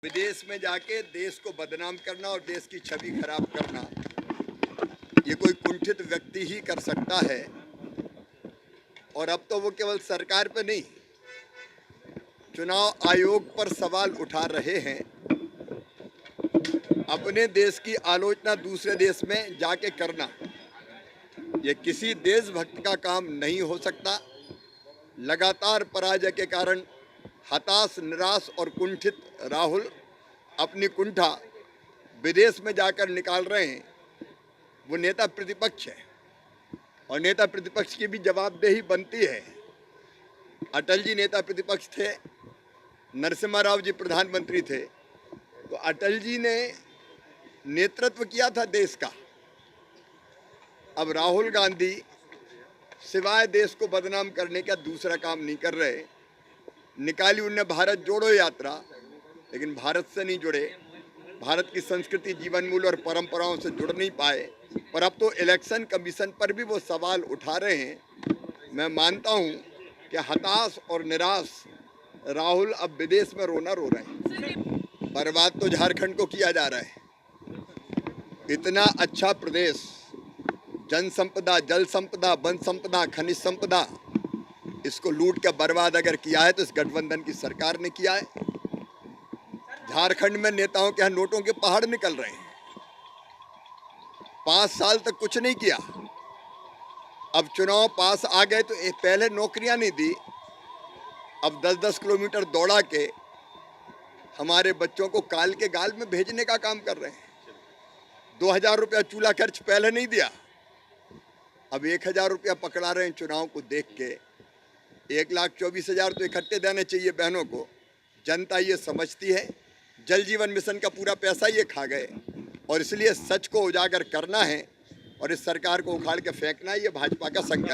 विदेश में जाके देश को बदनाम करना और देश की छवि खराब करना ये कोई कुंठित व्यक्ति ही कर सकता है। और अब तो वो केवल सरकार पे नहीं, चुनाव आयोग पर सवाल उठा रहे हैं। अपने देश की आलोचना दूसरे देश में जाके करना ये किसी देशभक्त का काम नहीं हो सकता। लगातार पराजय के कारण हताश, निराश और कुंठित राहुल अपनी कुंठा विदेश में जाकर निकाल रहे हैं। वो नेता प्रतिपक्ष है और नेता प्रतिपक्ष की भी जवाबदेही बनती है। अटल जी नेता प्रतिपक्ष थे, नरसिम्हा राव जी प्रधानमंत्री थे, तो अटल जी ने नेतृत्व किया था देश का। अब राहुल गांधी सिवाय देश को बदनाम करने का दूसरा काम नहीं कर रहे। निकाली उनने भारत जोड़ो यात्रा, लेकिन भारत से नहीं जुड़े, भारत की संस्कृति, जीवन मूल्य और परंपराओं से जुड़ नहीं पाए। पर अब तो इलेक्शन कमीशन पर भी वो सवाल उठा रहे हैं। मैं मानता हूं कि हताश और निराश राहुल अब विदेश में रोना रो रहे हैं। बर्बाद तो झारखंड को किया जा रहा है। इतना अच्छा प्रदेश, जन संपदा, जल संपदा, वन संपदा, खनिज संपदा, इसको लूट कर बर्बाद अगर किया है तो इस गठबंधन की सरकार ने किया है। झारखंड में नेताओं के यहाँ नोटों के पहाड़ निकल रहे हैं। 5 साल तक कुछ नहीं किया। अब चुनाव पास आ गए तो पहले नौकरियां नहीं दी, अब 10-10 किलोमीटर दौड़ा के हमारे बच्चों को काल के गाल में भेजने का काम कर रहे हैं। 2000 रुपया चूल्हा खर्च पहले नहीं दिया, अब 1000 रुपया पकड़ा रहे हैं चुनाव को देख के। 1,24,000 तो इकट्ठे देने चाहिए बहनों को। जनता ये समझती है, जल जीवन मिशन का पूरा पैसा ये खा गए और इसलिए सच को उजागर करना है और इस सरकार को उखाड़ के फेंकना है। ये भाजपा का संकल्प है।